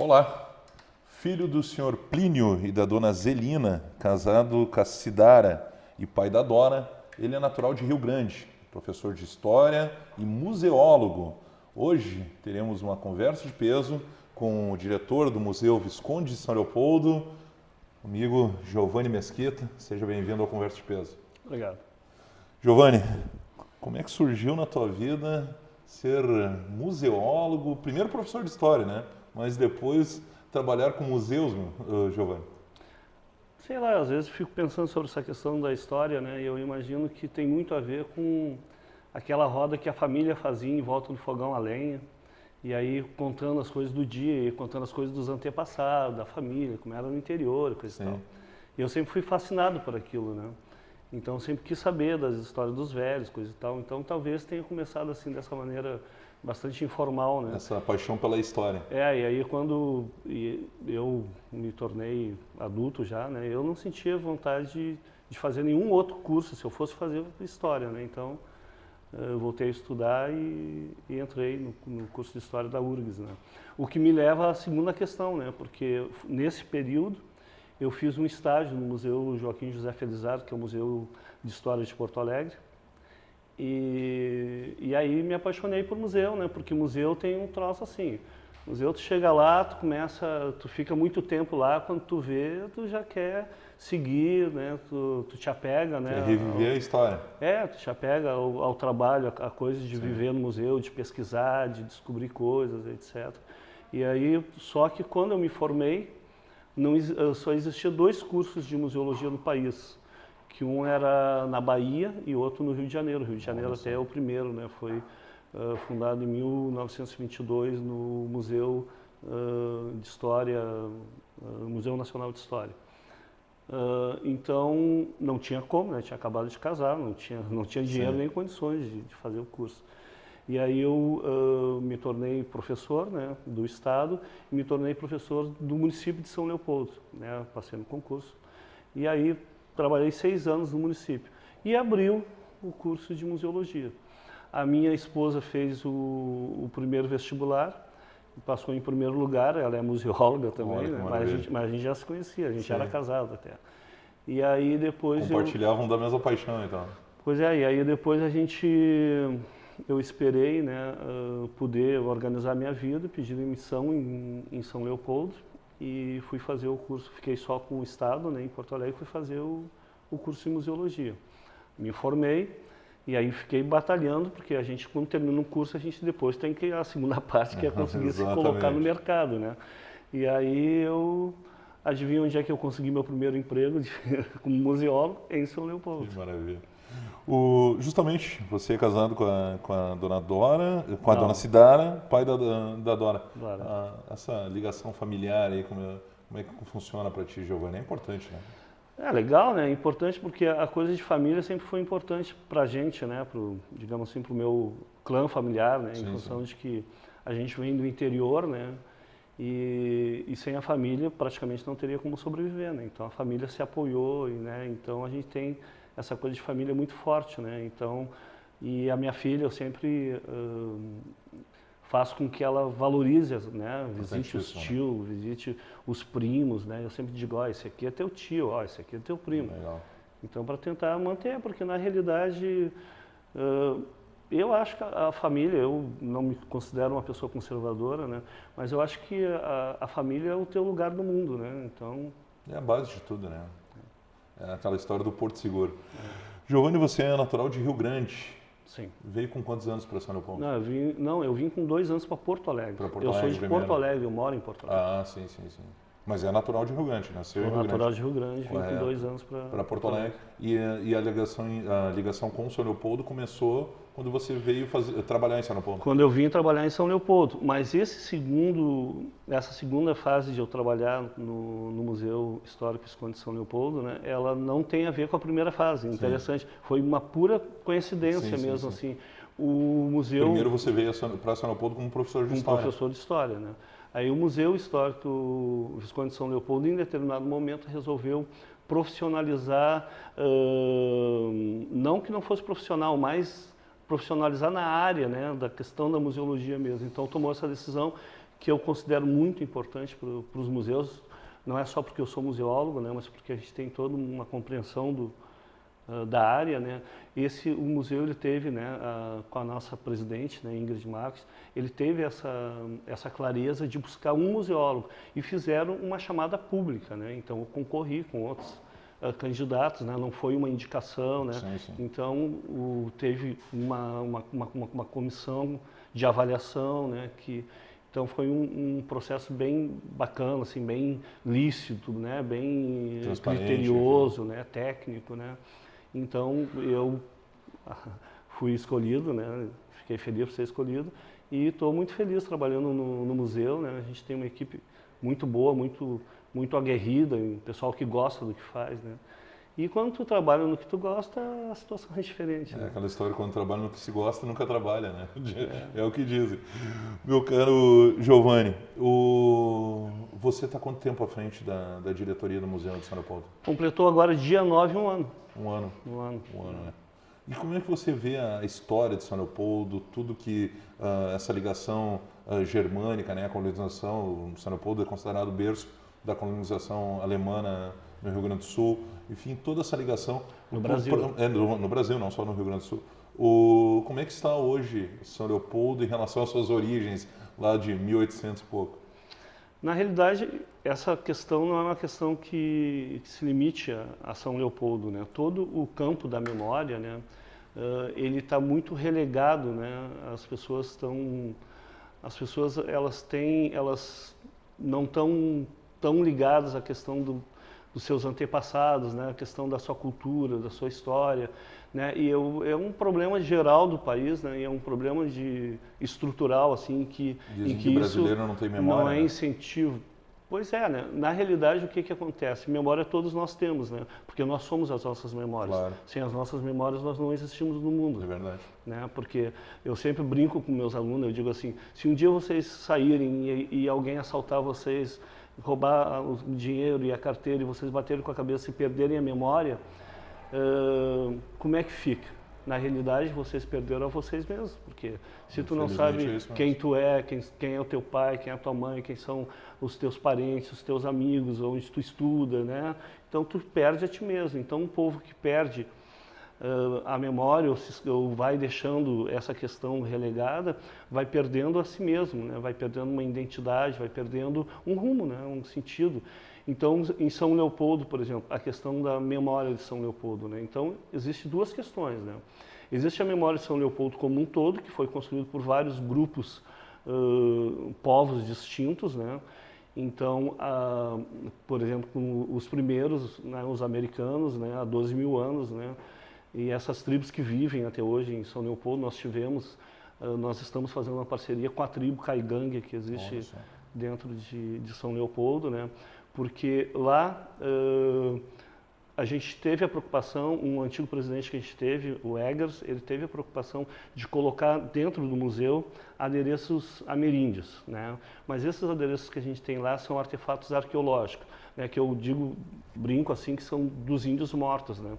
Olá, filho do senhor Plínio e da dona Zelina, casado com a Cidara e pai da Dora, ele é natural de Rio Grande, professor de História e museólogo. Hoje teremos uma conversa de peso com o diretor do Museu Visconde de São Leopoldo, amigo Giovanni Mesquita. Seja bem-vindo ao Conversa de Peso. Obrigado. Giovanni, como é que surgiu na tua vida ser museólogo, primeiro professor de História, né? Mas depois trabalhar com museus, Giovanni? Sei lá, às vezes fico pensando sobre essa questão da história, né? E eu imagino que tem muito a ver com aquela roda que a família fazia em volta do fogão a lenha, e aí contando as coisas do dia, e contando as coisas dos antepassados, da família, como era no interior, coisa e tal. E eu sempre fui fascinado por aquilo, né? Então sempre quis saber das histórias dos velhos, coisa e tal. Então talvez tenha começado assim dessa maneira bastante informal, né? Essa paixão pela história. E aí quando eu me tornei adulto já, né? Eu não sentia vontade de fazer nenhum outro curso, se eu fosse fazer história, né? Então eu voltei a estudar e entrei no curso de História da URGS, né? O que me leva à segunda questão, né? Porque nesse período eu fiz um estágio no Museu Joaquim José Felizardo, que é o Museu de História de Porto Alegre. E aí me apaixonei por museu, né? Porque museu tem um troço assim. Museu tu chega lá, tu fica muito tempo lá, quando tu vê, tu já quer seguir, né? Tu te apega, né? Quer reviver a história. Tu te apega ao trabalho, a coisa de viver no museu, de pesquisar, de descobrir coisas, etc. E aí, só que quando eu me formei, só existia 2 cursos de museologia no país, que um era na Bahia e outro no Rio de Janeiro. O Rio de Janeiro até é o primeiro, né? Foi fundado em 1922 no Museu de História, Museu Nacional de História. Então não tinha como, né? Tinha acabado de casar, não tinha dinheiro nem condições de fazer o curso. E aí eu me tornei professor, né, do estado e me tornei professor do município de São Leopoldo, né? Passei no concurso. E aí trabalhei 6 anos no município e abriu o curso de museologia. A minha esposa fez o primeiro vestibular, passou em primeiro lugar, ela é museóloga também, né? Mas a gente já se conhecia, a gente era casado até. E aí depois compartilhavam da mesma paixão, então. Pois é, e aí depois eu esperei, né, poder organizar minha vida, pedi demissão em São Leopoldo e fui fazer o curso, fiquei só com o estado, né, em Porto Alegre, fui fazer o curso em museologia. Me formei e aí fiquei batalhando, porque a gente, quando termina um curso, a gente depois tem que, a segunda parte, que é conseguir se colocar no mercado, né. E aí adivinha onde é que eu consegui meu primeiro emprego como museólogo? Em São Leopoldo. Que maravilha. Justamente, você é casado com a dona Dora, com a dona Cidara, pai da Dora. Essa ligação familiar aí, como é que funciona para ti, Giovanni? É importante, né? É legal, né? É importante porque a coisa de família sempre foi importante para a gente, né? Digamos assim, para o meu clã familiar, né? Em função de que a gente vem do interior, né? E sem a família praticamente não teria como sobreviver, né? Então a família se apoiou, né? Então a gente tem essa coisa de família muito forte, né? Então, e a minha filha, eu sempre faço com que ela valorize, né? Visite os tios, visite os primos, né? Eu sempre digo, ó, esse aqui é teu tio, ó, esse aqui é teu primo. Legal. Então, para tentar manter, porque na realidade, eu acho que a família, eu não me considero uma pessoa conservadora, né? Mas eu acho que a família é o teu lugar no mundo, né? Então... É a base de tudo, né? É aquela história do Porto Seguro. Giovanni, você é natural de Rio Grande. Sim. Veio com quantos anos para São Leopoldo? Eu vim com 2 anos para Porto Alegre. Eu sou de Porto Alegre, eu moro em Porto Alegre. Ah, sim. Mas é natural de Rio Grande, nasceu em Rio Grande. Natural de Rio Grande, vim com 2 anos para Porto Alegre. E a ligação com São Leopoldo começou quando você veio trabalhar em São Leopoldo? Quando eu vim trabalhar em São Leopoldo. Mas essa segunda fase de eu trabalhar no Museu Histórico Visconde de São Leopoldo, né, ela não tem a ver com a primeira fase. Interessante. Foi uma pura coincidência mesmo, assim. O museu... Primeiro você veio para São Leopoldo como professor de História. Como professor de História, né? Aí o Museu Histórico Visconde de São Leopoldo, em determinado momento, resolveu profissionalizar, não que não fosse profissional, mas profissionalizar na área, né, da questão da museologia mesmo. Então tomou essa decisão que eu considero muito importante para os museus, não é só porque eu sou museólogo, né, mas porque a gente tem toda uma compreensão da área, né. O museu ele teve, né, com a nossa presidente, né, Ingrid Marques, ele teve essa clareza de buscar um museólogo e fizeram uma chamada pública, né. Então eu concorri com outros candidatos, né, não foi uma indicação, né. Sim, sim. Então teve uma comissão de avaliação, né, então foi um processo bem bacana, assim, bem lícito, né, bem criterioso, né, técnico, né. Então eu fui escolhido, né, fiquei feliz por ser escolhido e estou muito feliz trabalhando no museu, né. A gente tem uma equipe muito boa, muito aguerrida, um pessoal que gosta do que faz, né. E quando tu trabalha no que tu gosta, a situação é diferente. Né? Aquela história, quando trabalha no que se gosta, nunca trabalha, né? É o que dizem. Meu caro Giovanni, você está quanto tempo à frente da diretoria do Museu de São Leopoldo? Completou agora dia 9 um ano. Um ano? Um ano. Né? E como é que você vê a história de São Leopoldo, tudo que essa ligação germânica, né? A colonização, São Leopoldo é considerado o berço da colonização alemã no Rio Grande do Sul, enfim, toda essa ligação... No Brasil. No Brasil, não só no Rio Grande do Sul. Como é que está hoje São Leopoldo em relação às suas origens, lá de 1800 e pouco? Na realidade, essa questão não é uma questão que se limite a São Leopoldo, né? Todo o campo da memória, né, ele está muito relegado, né? As pessoas elas não estão tão ligadas à questão dos seus antepassados, né? A questão da sua cultura, da sua história, né? E é um problema geral do país, né? E é um problema estrutural, assim, em que o brasileiro não tem memória, não é né? incentivo. Pois é, né? Na realidade, o que acontece? Memória todos nós temos, né? Porque nós somos as nossas memórias. Claro. Sem as nossas memórias, nós não existimos no mundo. É verdade. Né? Porque eu sempre brinco com meus alunos, eu digo assim, se um dia vocês saírem e alguém assaltar vocês, roubar o dinheiro e a carteira e vocês baterem com a cabeça e perderem a memória, como é que fica? Na realidade, vocês perderam a vocês mesmos, porque se tu não sabe quem tu é, quem é o teu pai, quem é a tua mãe, quem são os teus parentes, os teus amigos, onde tu estuda, né? Então tu perde a ti mesmo. Então um povo que perde a memória ou vai deixando essa questão relegada, vai perdendo a si mesmo, né? Vai perdendo uma identidade, vai perdendo um rumo, né? Um sentido. Então, em São Leopoldo, por exemplo, a questão da memória de São Leopoldo, né? Então, existem duas questões, né? Existe a memória de São Leopoldo como um todo, que foi construído por vários grupos, povos distintos, né? Então, por exemplo, os primeiros, né, os americanos, né, há 12 mil anos, né? E essas tribos que vivem até hoje em São Leopoldo, nós estamos fazendo uma parceria com a tribo Caigangue, que existe dentro de São Leopoldo, né? Porque lá a gente teve a preocupação, um antigo presidente que a gente teve, o Eggers, ele teve a preocupação de colocar dentro do museu adereços ameríndios, né? Mas esses adereços que a gente tem lá são artefatos arqueológicos, né? Que eu brinco assim, que são dos índios mortos, né?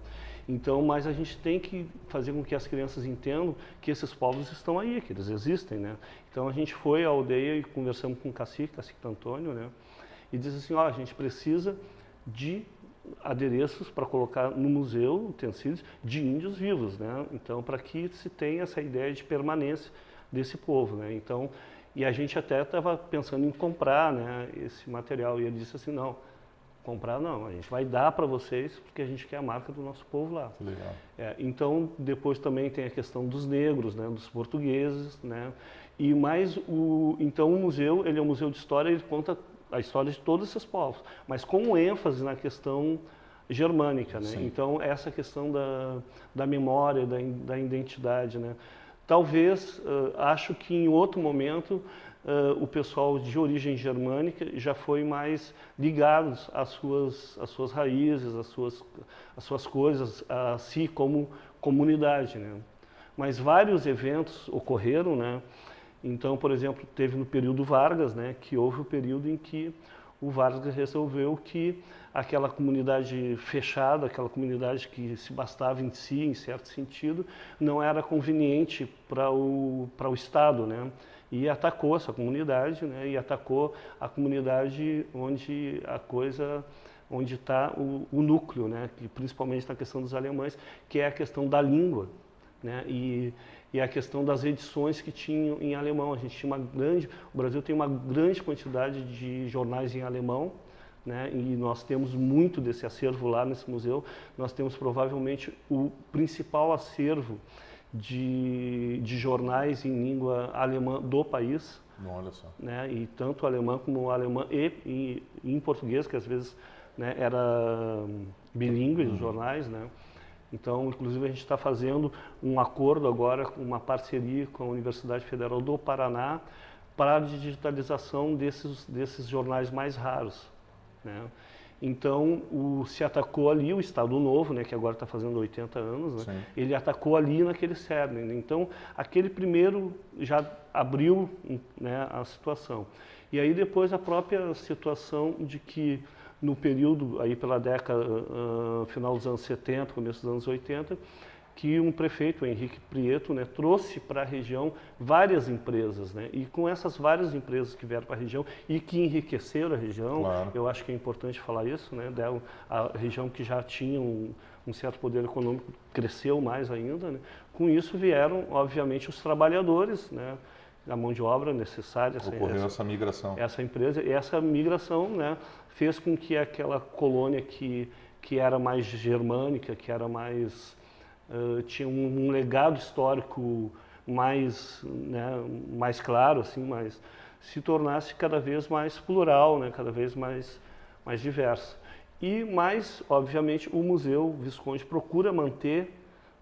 Então, mas a gente tem que fazer com que as crianças entendam que esses povos estão aí, que eles existem, né? Então a gente foi à aldeia e conversamos com o cacique Antônio, né? E disse assim, a gente precisa de adereços para colocar no museu, utensílios de índios vivos, né? Então, para que se tenha essa ideia de permanência desse povo, né? Então, e a gente até estava pensando em comprar, né, esse material, e ele disse assim, não, comprar não, a gente vai dar para vocês porque a gente quer a marca do nosso povo lá. Legal. Então, depois também tem a questão dos negros, né, dos portugueses, né? E mais então o museu, ele é um museu de história, ele conta a história de todos esses povos, mas com ênfase na questão germânica, né? Então, essa questão da memória, da identidade, né? Talvez, acho que em outro momento, o pessoal de origem germânica já foi mais ligado às suas raízes, às suas coisas, a si como comunidade, né? Mas vários eventos ocorreram, né? Então, por exemplo, teve no período Vargas, né, que houve o período em que o Vargas resolveu que aquela comunidade fechada, aquela comunidade que se bastava em si, em certo sentido, não era conveniente para o Estado, né? e atacou essa comunidade, né, e atacou a comunidade onde está o núcleo, né, que principalmente na questão dos alemães, que é a questão da língua, né, e a questão das edições que tinham em alemão. A gente tinha o Brasil tem uma grande quantidade de jornais em alemão, né, e nós temos muito desse acervo lá nesse museu. Nós temos provavelmente o principal acervo de jornais em língua alemã do país. Olha só. Né, e tanto alemã como alemã e em português, que às vezes, né, era bilíngue os jornais, né? Então, inclusive, a gente está fazendo um acordo agora, uma parceria com a Universidade Federal do Paraná para a digitalização desses jornais mais raros, né? Então, se atacou ali o Estado Novo, né, que agora está fazendo 80 anos, né, ele atacou ali naquele cerne. Então, aquele primeiro já abriu, né, a situação. E aí depois a própria situação de que no período, aí pela década, final dos anos 70, começo dos anos 80, que um prefeito, o Henrique Prieto, né, trouxe para a região várias empresas, né, e com essas várias empresas que vieram para a região e que enriqueceram a região, claro. Eu acho que é importante falar isso, né, a região que já tinha um certo poder econômico cresceu mais ainda, né, com isso vieram, obviamente, os trabalhadores, né, a mão de obra necessária. Ocorreu essa migração. Essa migração, né, fez com que aquela colônia que era mais germânica, que era mais tinha um legado histórico mais, né, mais claro, assim, mas se tornasse cada vez mais plural, né, cada vez mais diversa. E mais, obviamente, o Museu Visconde procura manter,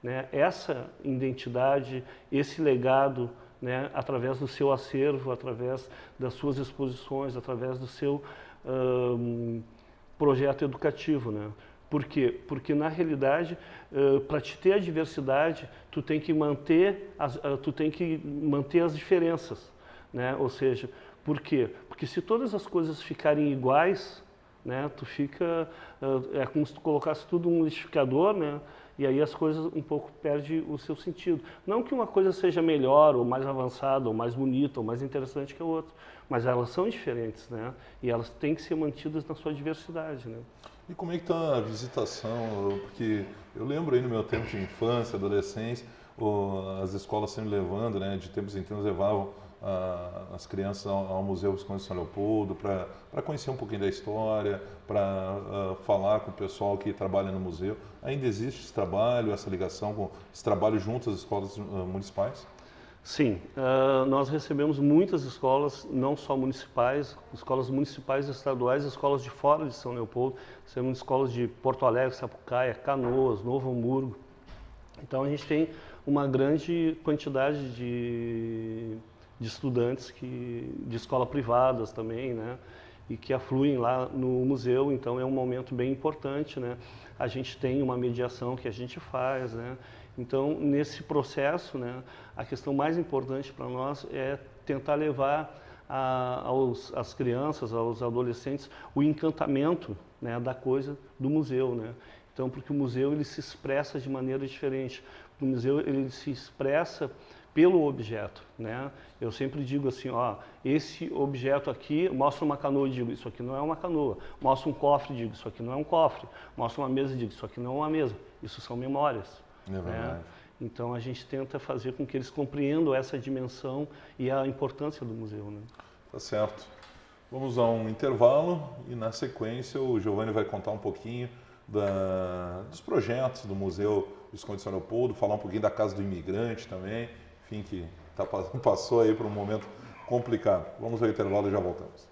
né, essa identidade, esse legado, né, através do seu acervo, através das suas exposições, através do seu projeto educativo, né? Por quê? Porque, na realidade, para te ter a diversidade, tu tem que manter as diferenças, né? Ou seja, por quê? Porque se todas as coisas ficarem iguais, né, tu fica, é como se tu colocasse tudo um liquidificador, né? E aí as coisas um pouco perdem o seu sentido. Não que uma coisa seja melhor, ou mais avançada, ou mais bonita, ou mais interessante que a outra, mas elas são diferentes, né? E elas têm que ser mantidas na sua diversidade, né? E como é que está a visitação? Porque eu lembro aí no meu tempo de infância, adolescência, as escolas sempre levando, né, de tempos em tempos levavam as crianças ao Museu Visconde de São Leopoldo para conhecer um pouquinho da história, para falar com o pessoal que trabalha no museu. Ainda existe esse trabalho, essa ligação, esse trabalho junto às escolas municipais? Sim, nós recebemos muitas escolas, não só municipais, escolas municipais e estaduais, escolas de fora de São Leopoldo, temos escolas de Porto Alegre, Sapucaia, Canoas, Novo Hamburgo. Então a gente tem uma grande quantidade de estudantes de escola privadas também, né, e que afluem lá no museu. Então é um momento bem importante, né? A gente tem uma mediação que a gente faz, né? Então, nesse processo, né, a questão mais importante para nós é tentar levar às crianças, aos adolescentes, o encantamento, né, da coisa do museu, né? Então, porque o museu ele se expressa de maneira diferente. O museu ele se expressa pelo objeto, né? Eu sempre digo assim, ó, esse objeto aqui mostra uma canoa, digo, isso aqui não é uma canoa. Mostra um cofre, digo, isso aqui não é um cofre. Mostra uma mesa, digo, isso aqui não é uma mesa. Isso são memórias. É verdade. Né? Então a gente tenta fazer com que eles compreendam essa dimensão e a importância do museu, né? Tá certo. Vamos a um intervalo e na sequência o Giovanni vai contar um pouquinho dos projetos do Museu Visconde de São Leopoldo, falar um pouquinho da Casa do Imigrante também, enfim, que passou aí por um momento complicado. Vamos ao intervalo e já voltamos.